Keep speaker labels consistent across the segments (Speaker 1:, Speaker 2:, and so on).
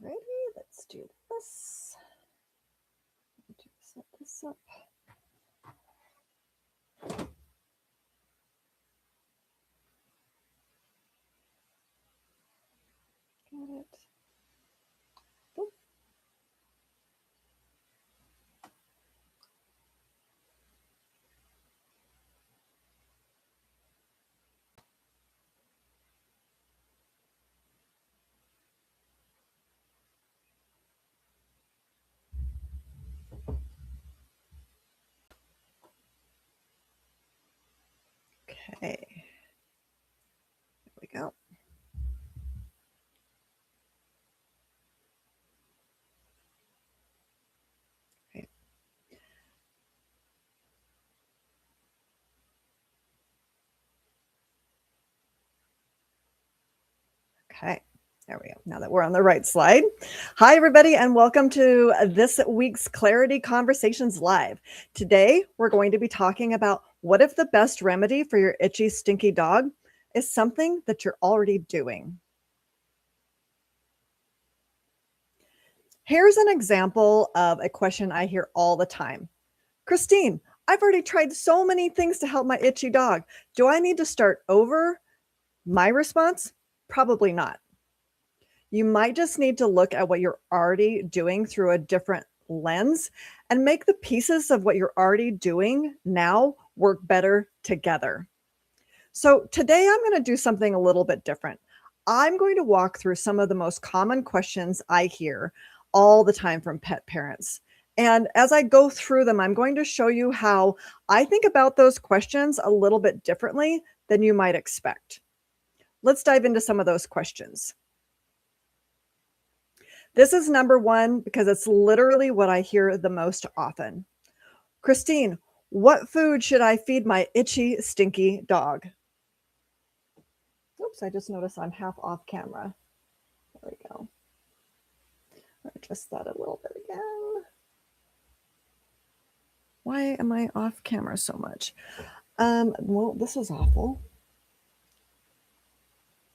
Speaker 1: Alrighty, let's do this. Set this up. Got it. Boop. Okay, there we go. Okay, there we go. Now that we're on the right slide. Hi, everybody, and welcome to this week's Clarity Conversations Live. Today, we're going to be talking about what if the best remedy for your itchy, stinky dog is something that you're already doing. Here's an example of a question I hear all the time. Christine, I've already tried so many things to help my itchy dog. Do I need to start over? My response, probably not. You might just need to look at what you're already doing through a different lens and make the pieces of what you're already doing now work better together. So today I'm going to do something a little bit different. I'm going to walk through some of the most common questions I hear all the time from pet parents. And as I go through them, I'm going to show you how I think about those questions a little bit differently than you might expect. Let's dive into some of those questions. This is number one because it's literally what I hear the most often. Christine, what food should I feed my itchy, stinky dog? Oops, I just noticed I'm half off camera. There we go. I'll adjust that a little bit again. Why am I off camera so much? Well, this is awful.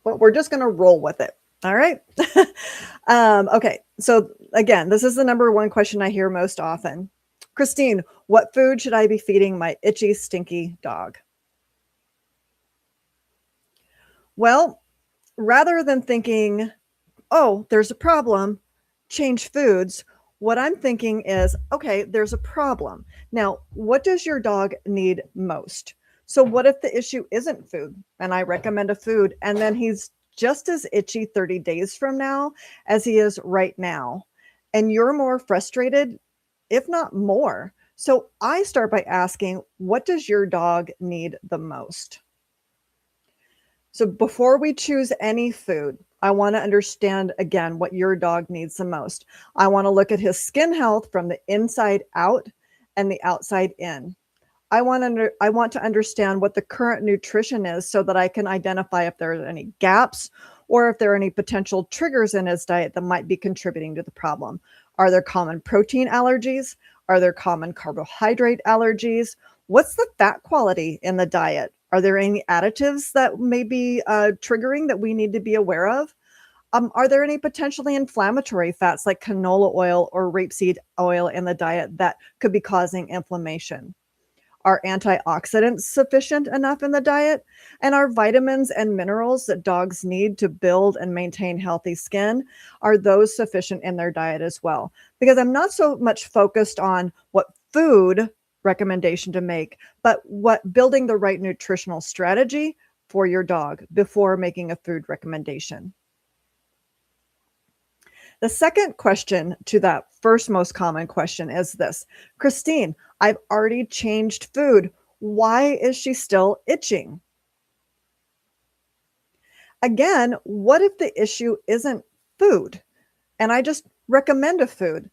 Speaker 1: But we're just going to roll with it. All right. Okay. So again, this is the number one question I hear most often. Christine, what food should I be feeding my itchy, stinky dog? Well, rather than thinking, oh, there's a problem, change foods, what I'm thinking is, okay, there's a problem. Now, what does your dog need most? So what if the issue isn't food and I recommend a food and then he's just as itchy 30 days from now as he is right now, and you're more frustrated, if not more? So I start by asking, what does your dog need the most? So before we choose any food, I want to understand again what your dog needs the most. I want to look at his skin health from the inside out and the outside in. I want to understand what the current nutrition is so that I can identify if there are any gaps or if there are any potential triggers in his diet that might be contributing to the problem. Are there common protein allergies? Are there common carbohydrate allergies? What's the fat quality in the diet? Are there any additives that may be triggering that we need to be aware of? Are there any potentially inflammatory fats like canola oil or rapeseed oil in the diet that could be causing inflammation? Are antioxidants sufficient enough in the diet? And are vitamins and minerals that dogs need to build and maintain healthy skin, are those sufficient in their diet as well? Because I'm not so much focused on what food recommendation to make, but what building the right nutritional strategy for your dog before making a food recommendation. The second question to that first most common question is this: Christine, I've already changed food. Why is she still itching? Again, what if the issue isn't food and I just recommend a food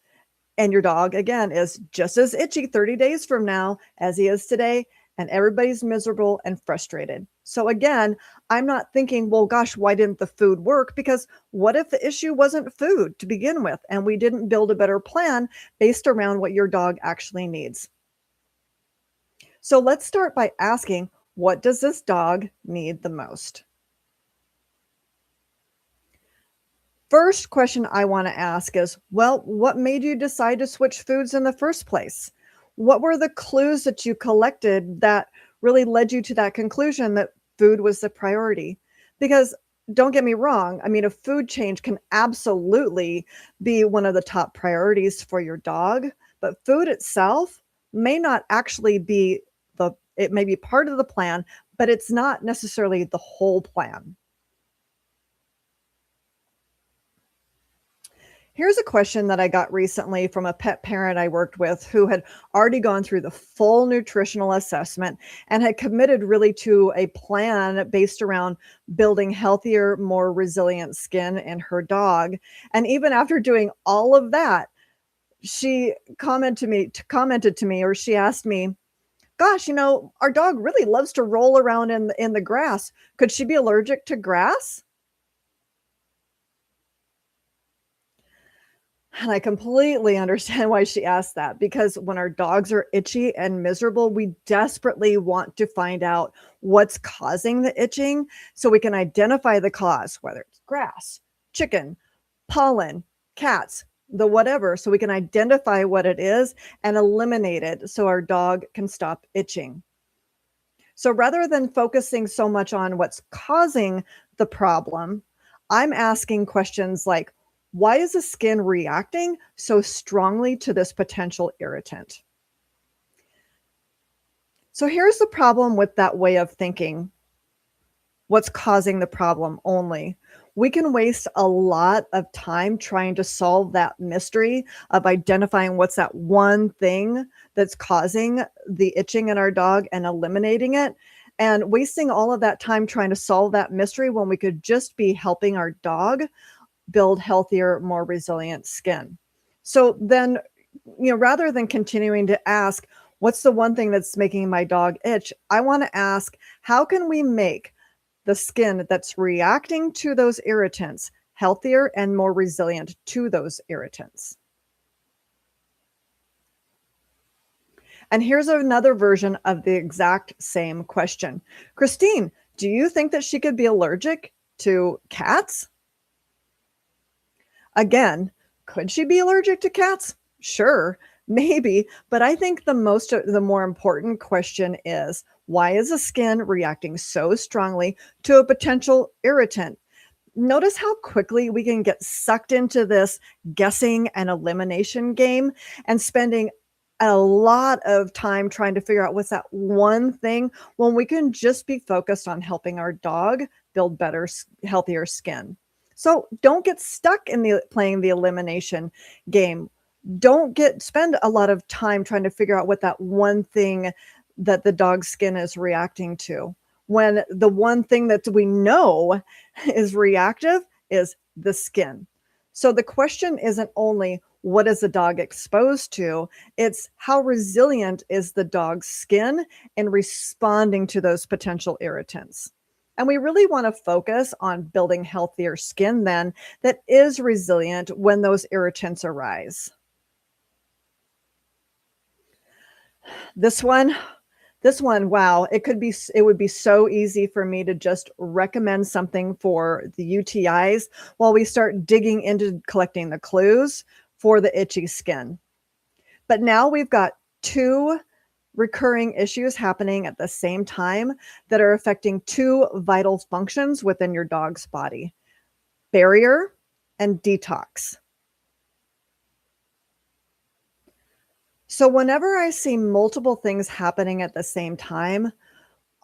Speaker 1: and your dog, again, is just as itchy 30 days from now as he is today, and everybody's miserable and frustrated? So again, I'm not thinking, well, gosh, why didn't the food work? Because what if the issue wasn't food to begin with and we didn't build a better plan based around what your dog actually needs? So let's start by asking, what does this dog need the most? First question I want to ask is, well, what made you decide to switch foods in the first place? What were the clues that you collected that really led you to that conclusion that food was the priority? Because don't get me wrong, I mean, a food change can absolutely be one of the top priorities for your dog, but food itself may not actually be it may be part of the plan, but it's not necessarily the whole plan. Here's a question that I got recently from a pet parent I worked with who had already gone through the full nutritional assessment and had committed really to a plan based around building healthier, more resilient skin in her dog. And even after doing all of that, she commented to me, or she asked me, "Gosh, our dog really loves to roll around in the grass. Could she be allergic to grass?" And I completely understand why she asked that, because when our dogs are itchy and miserable, we desperately want to find out what's causing the itching so we can identify the cause, whether it's grass, chicken, pollen, cats, the whatever, so we can identify what it is and eliminate it so our dog can stop itching. So rather than focusing so much on what's causing the problem, I'm asking questions like, why is the skin reacting so strongly to this potential irritant? So here's the problem with that way of thinking. What's causing the problem only? We can waste a lot of time trying to solve that mystery of identifying what's that one thing that's causing the itching in our dog and eliminating it, and wasting all of that time trying to solve that mystery when we could just be helping our dog build healthier, more resilient skin. So then, rather than continuing to ask, what's the one thing that's making my dog itch? I want to ask, how can we make the skin that's reacting to those irritants healthier and more resilient to those irritants? And here's another version of the exact same question. Christine, do you think that she could be allergic to cats? Again, could she be allergic to cats? Sure, maybe, but I think the more important question is, why is the skin reacting so strongly to a potential irritant? Notice how quickly we can get sucked into this guessing and elimination game and spending a lot of time trying to figure out what's that one thing when we can just be focused on helping our dog build better, healthier skin. So don't get stuck in the playing the elimination game. Don't get spend a lot of time trying to figure out what that one thing that the dog's skin is reacting to, when the one thing that we know is reactive is the skin. So the question isn't only what is the dog exposed to, it's how resilient is the dog's skin in responding to those potential irritants. And we really want to focus on building healthier skin then that is resilient when those irritants arise. This one, this one, wow, it would be so easy for me to just recommend something for the UTIs while we start digging into collecting the clues for the itchy skin. But now we've got two recurring issues happening at the same time that are affecting two vital functions within your dog's body: barrier and detox. So whenever I see multiple things happening at the same time,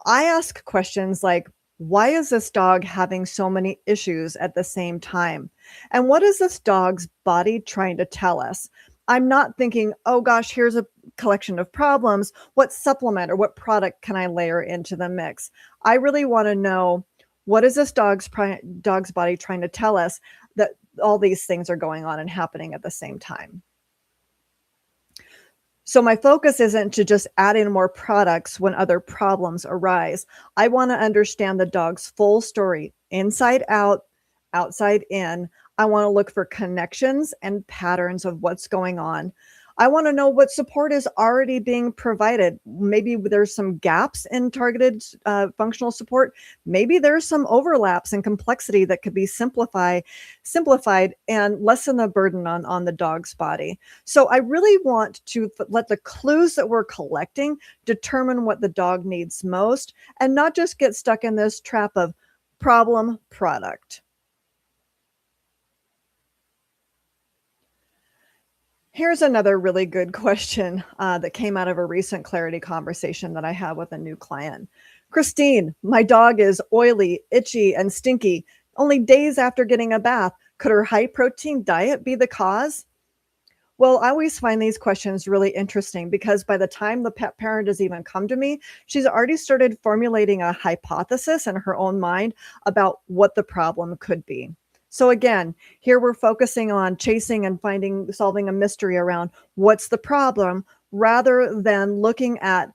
Speaker 1: I ask questions like, why is this dog having so many issues at the same time? And what is this dog's body trying to tell us? I'm not thinking, oh gosh, here's a collection of problems. What supplement or what product can I layer into the mix? I really want to know, what is this dog's body trying to tell us that all these things are going on and happening at the same time? So my focus isn't to just add in more products when other problems arise. I want to understand the dog's full story, inside out, outside in. I want to look for connections and patterns of what's going on. I want to know what support is already being provided. Maybe there's some gaps in targeted functional support. Maybe there's some overlaps and complexity that could be simplified and lessen the burden on the dog's body. So I really want to let the clues that we're collecting determine what the dog needs most and not just get stuck in this trap of problem product. Here's another really good question that came out of a recent clarity conversation that I had with a new client. Christine, my dog is oily, itchy, and stinky only days after getting a bath. Could her high protein diet be the cause? Well, I always find these questions really interesting because by the time the pet parent has even come to me, she's already started formulating a hypothesis in her own mind about what the problem could be. So again, here we're focusing on chasing and solving a mystery around what's the problem rather than looking at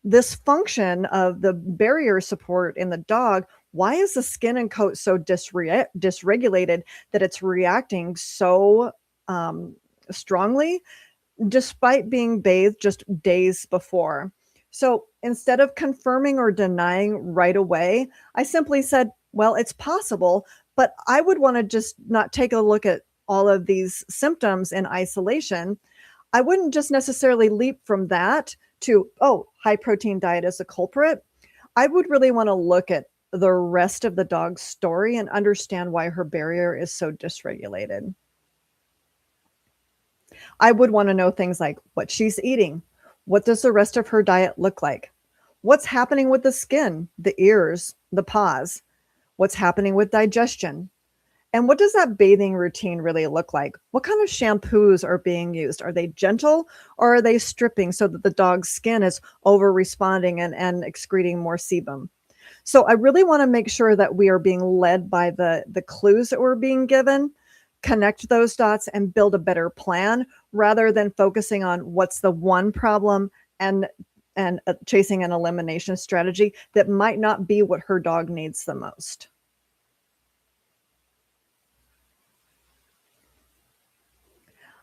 Speaker 1: this function of the barrier support in the dog. Why is the skin and coat so dysregulated that it's reacting so strongly despite being bathed just days before? So instead of confirming or denying right away, I simply said, well, it's possible, but I would want to just not take a look at all of these symptoms in isolation. I wouldn't just necessarily leap from that to, oh, high protein diet is a culprit. I would really want to look at the rest of the dog's story and understand why her barrier is so dysregulated. I would want to know things like what she's eating. What does the rest of her diet look like? What's happening with the skin, the ears, the paws? What's happening with digestion? And what does that bathing routine really look like? What kind of shampoos are being used? Are they gentle or are they stripping so that the dog's skin is over responding and excreting more sebum? So I really want to make sure that we are being led by the clues that we're being given, connect those dots and build a better plan rather than focusing on what's the one problem and chasing an elimination strategy that might not be what her dog needs the most.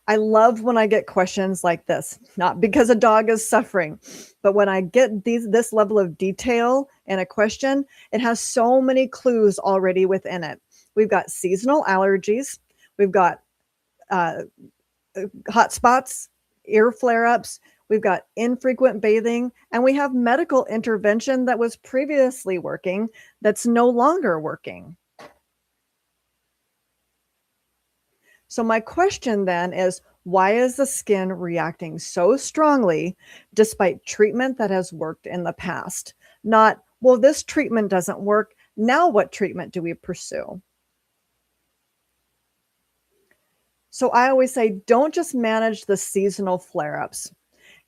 Speaker 1: I love when I get questions like this, not because a dog is suffering, but when I get this level of detail in a question, it has so many clues already within it. We've got seasonal allergies, we've got uh, hot spots, ear flare-ups, we've got infrequent bathing, and we have medical intervention that was previously working that's no longer working. So my question then is, why is the skin reacting so strongly despite treatment that has worked in the past? Not, well, this treatment doesn't work. Now what treatment do we pursue? So I always say, don't just manage the seasonal flare-ups.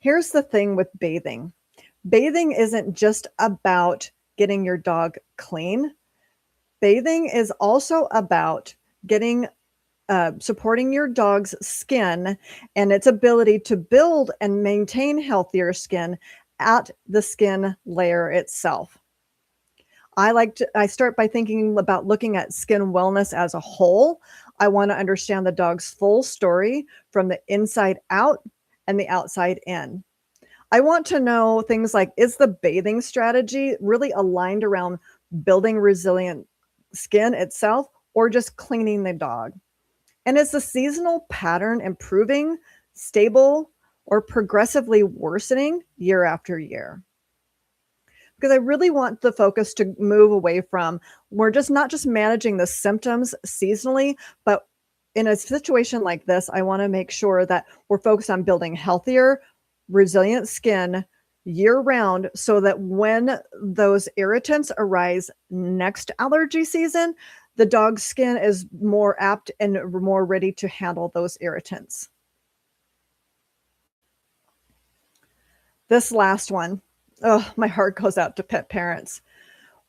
Speaker 1: Here's the thing with bathing. Bathing isn't just about getting your dog clean. Bathing is also about supporting your dog's skin and its ability to build and maintain healthier skin at the skin layer itself. I start by thinking about looking at skin wellness as a whole. I want to understand the dog's full story from the inside out and the outside in. I want to know things like, is the bathing strategy really aligned around building resilient skin itself or just cleaning the dog? And is the seasonal pattern improving, stable, or progressively worsening year after year? Because I really want the focus to move away from, we're just not just managing the symptoms seasonally, but in a situation like this, I want to make sure that we're focused on building healthier, resilient skin year round so that when those irritants arise next allergy season, the dog's skin is more apt and more ready to handle those irritants. This last one, oh, my heart goes out to pet parents.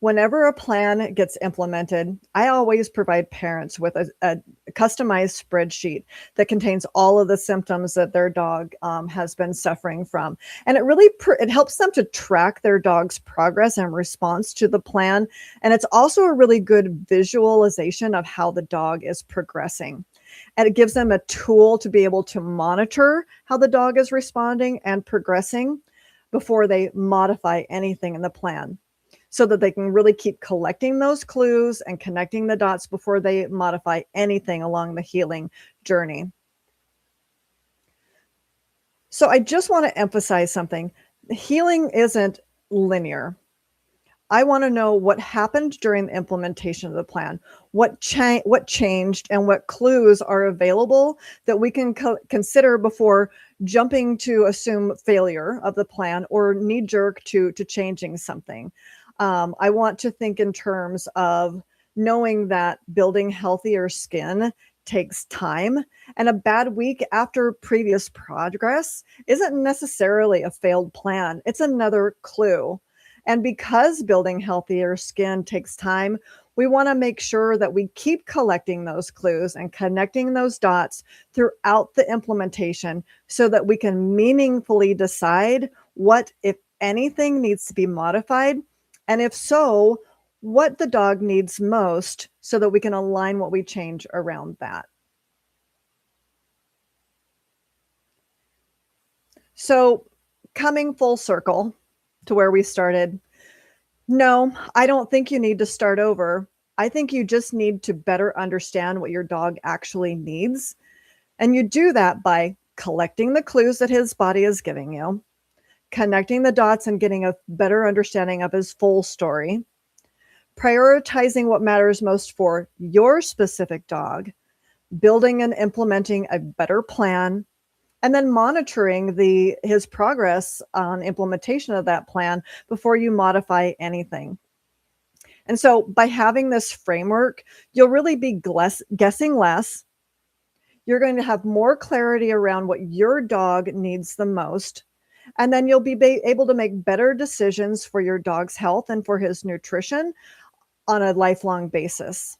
Speaker 1: Whenever a plan gets implemented, I always provide parents with a customized spreadsheet that contains all of the symptoms that their dog has been suffering from. And it really it helps them to track their dog's progress and response to the plan. And it's also a really good visualization of how the dog is progressing. and it gives them a tool to be able to monitor how the dog is responding and progressing before they modify anything in the plan, so that they can really keep collecting those clues and connecting the dots before they modify anything along the healing journey. So I just want to emphasize something. Healing isn't linear. I want to know what happened during the implementation of the plan, what changed, and what clues are available that we can consider before jumping to assume failure of the plan or knee jerk to changing something. I want to think in terms of knowing that building healthier skin takes time, and a bad week after previous progress isn't necessarily a failed plan. It's another clue. And because building healthier skin takes time, we want to make sure that we keep collecting those clues and connecting those dots throughout the implementation so that we can meaningfully decide what, if anything, needs to be modified. And if so, what the dog needs most so that we can align what we change around that. So, coming full circle to where we started, no, I don't think you need to start over. I think you just need to better understand what your dog actually needs. And you do that by collecting the clues that his body is giving you, connecting the dots and getting a better understanding of his full story, prioritizing what matters most for your specific dog, building and implementing a better plan, and then monitoring his progress on implementation of that plan before you modify anything. And so by having this framework, you'll really be guessing less. You're going to have more clarity around what your dog needs the most. And then you'll be able to make better decisions for your dog's health and for his nutrition on a lifelong basis.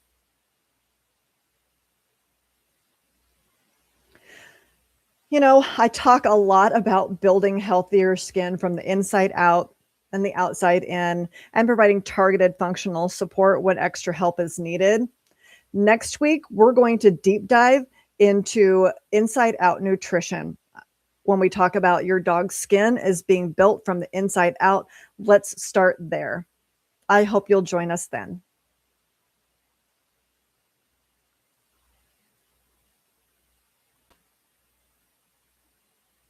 Speaker 1: I talk a lot about building healthier skin from the inside out and the outside in, and providing targeted functional support when extra help is needed. Next week, we're going to deep dive into inside out nutrition. When we talk about your dog's skin is being built from the inside out, let's start there. I hope you'll join us then.